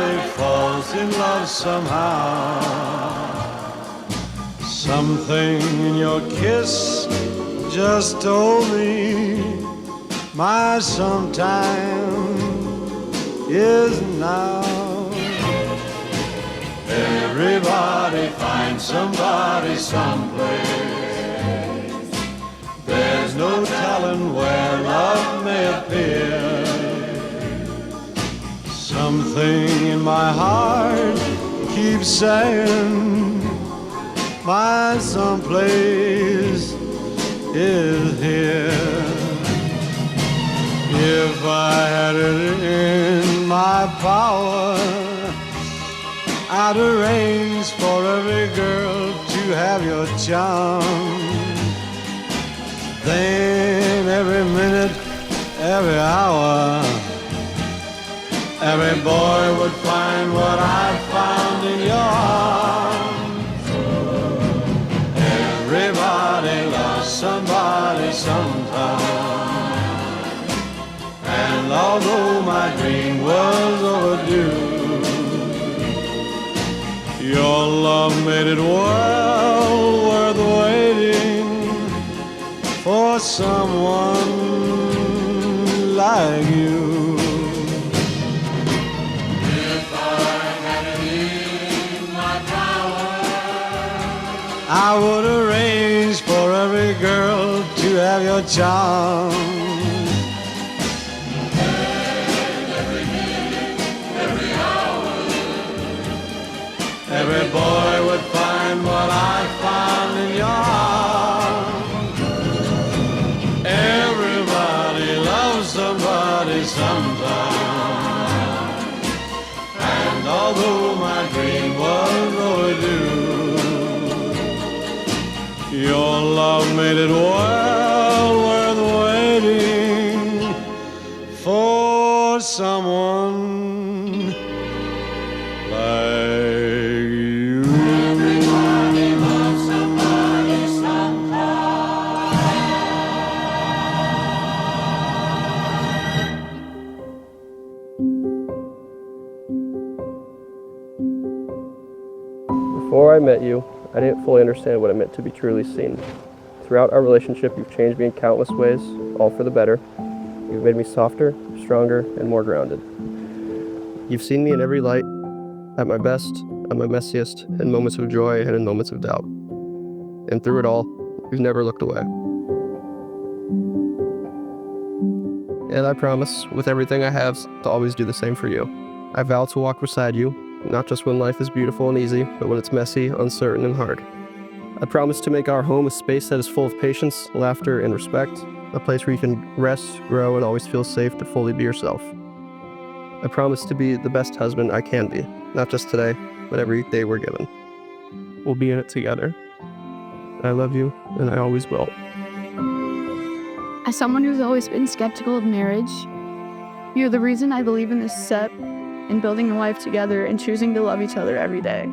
Everybody falls in love somehow. Something in your kiss just told me my sometime is now. Everybody finds somebody someplace. There's no telling where love may appear. Something in my heart keeps saying my someplace is here. If I had it in my power, I'd arrange for every girl to have your charm. Then every minute, every hour, every boy would find what I found in your arms. Everybody loves somebody sometime. And although my dream was overdue, your love made it well worth waiting for someone like you. If I had it in my power, I would arrange for every girl to have your charm. Every boy would find what I found in your arms. Everybody loves somebody sometime. And although my dream was overdue, your love made it well worth waiting for someone like you. everybody loves somebody sometime. Before I met you, I didn't fully understand what it meant to be truly seen. Throughout our relationship, you've changed me in countless ways, all for the better. You've made me softer, stronger, and more grounded. You've seen me in every light, at my best, at my messiest, in moments of joy and in moments of doubt. And through it all, you've never looked away. And I promise, with everything I have, to always do the same for you. I vow to walk beside you, not just when life is beautiful and easy, but when it's messy, uncertain, and hard. I promise to make our home a space that is full of patience, laughter, and respect, a place where you can rest, grow, and always feel safe to fully be yourself. I promise to be the best husband I can be, not just today, but every day we're given. We'll be in it together. I love you, and I always will. As someone who's always been skeptical of marriage, you're the reason I believe in this step in building a life together and choosing to love each other every day.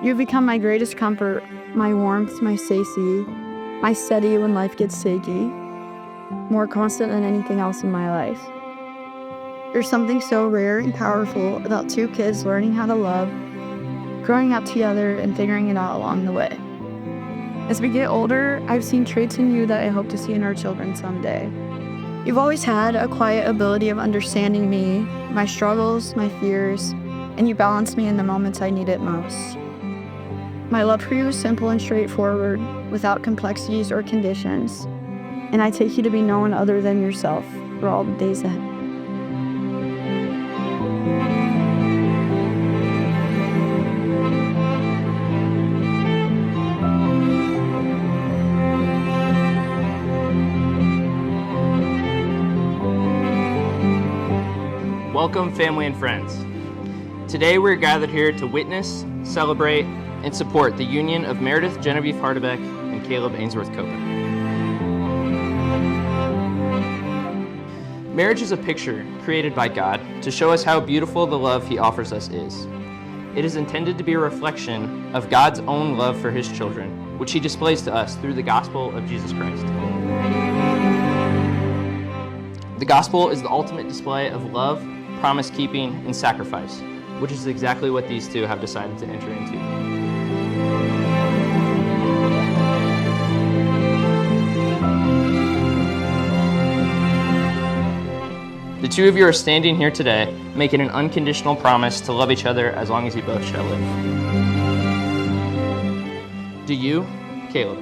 You've become my greatest comfort, my warmth, my safety, my steady when life gets shaky, more constant than anything else in my life. There's something so rare and powerful about two kids learning how to love, growing up together, and figuring it out along the way. As we get older, I've seen traits in you that I hope to see in our children someday. You've always had a quiet ability of understanding me, my struggles, my fears, and you balance me in the moments I need it most. My love for you is simple and straightforward, without complexities or conditions, and I take you to be no one other than yourself for all the days ahead. Welcome, family and friends. Today we're gathered here to witness, celebrate, and support the union of Meredith Genevieve Hardebeck and Caleb Ainsworth Copeland. Marriage is a picture created by God to show us how beautiful the love He offers us is. It is intended to be a reflection of God's own love for His children, which He displays to us through the gospel of Jesus Christ. The gospel is the ultimate display of love, promise-keeping, and sacrifice. which is exactly what these two have decided to enter into. The two of you are standing here today, making an unconditional promise to love each other as long as you both shall live. Do you, Caleb,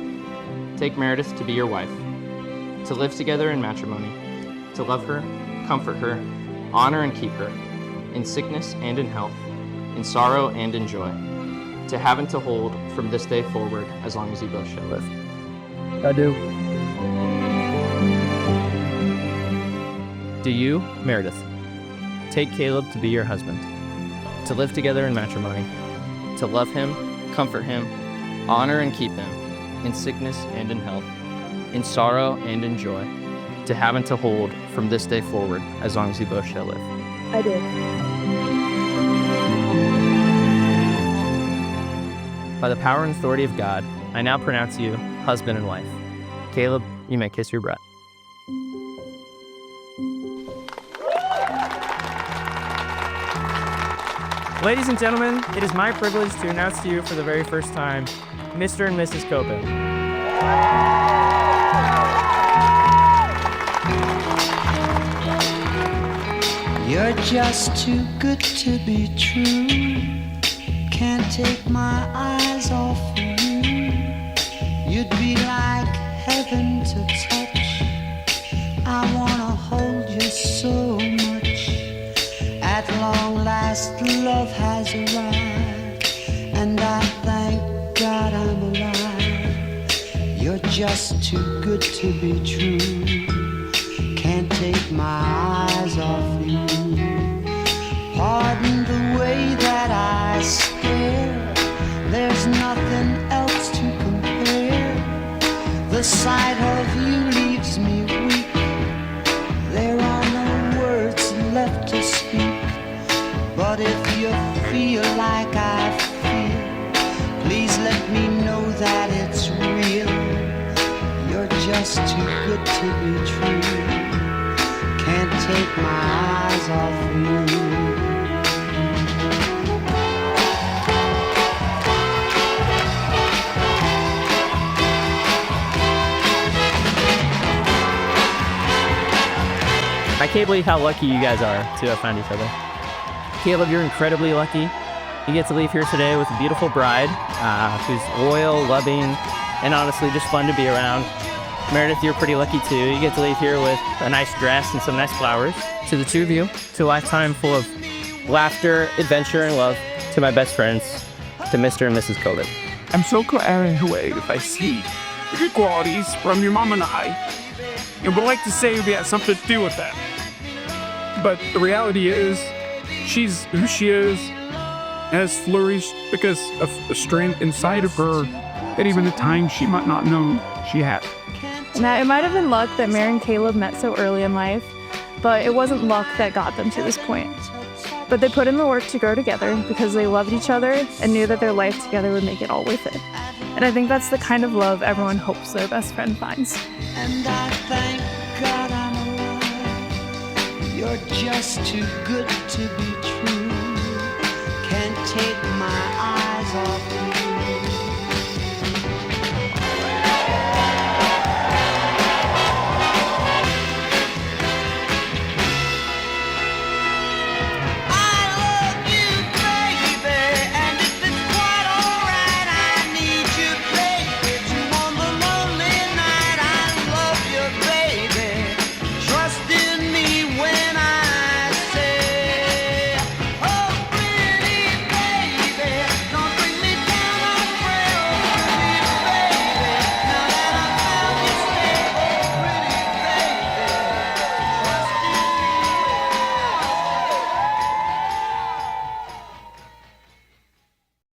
take Meredith to be your wife, to live together in matrimony, to love her, comfort her, honor and keep her, in sickness and in health, in sorrow and in joy, to have and to hold from this day forward as long as you both shall live? I do. Do you, Meredith, take Caleb to be your husband, to live together in matrimony, to love him, comfort him, honor and keep him, in sickness and in health, in sorrow and in joy, to have and to hold from this day forward as long as you both shall live? I do. By the power and authority of God, I now pronounce you husband and wife. Caleb, you may kiss your bride. Ladies and gentlemen, it is my privilege to announce to you for the very first time, Mr. and Mrs. Copen. You're just too good to be true. Can't take my eyes off of you. You'd be like heaven to touch. I wanna hold you so much. At long last, love has arrived, and I thank God I'm alive. You're just too good to be true. Can't take my eyes off you. Pardon the way that I stare. There's nothing else to compare. The sight of you leaves me weak. There are no words left to speak. But if you feel like I feel, please let me know that it's real. You're just too good to be true. Can't take my eyes off you. I can't believe how lucky you guys are to have found each other. Caleb, you're incredibly lucky. You get to leave here today with a beautiful bride who's loyal, loving, and honestly just fun to be around. Meredith, you're pretty lucky too. You get to leave here with a nice dress and some nice flowers. To the two of you, to a lifetime full of laughter, adventure, and love. To my best friends, to Mr. and Mrs. Copen. I'm so carried away if I see the good qualities from your mom and I, and would like to say we had something to do with that. But the reality is, she's who she is, has flourished because of the strength inside of her that even the time she might not know she had. Now, it might have been luck that Mary and Caleb met so early in life, but it wasn't luck that got them to this point. But they put in the work to grow together because they loved each other and knew that their life together would make it all worth it. And I think that's the kind of love everyone hopes their best friend finds. And I thank God I'm alive. You're just too good to be true.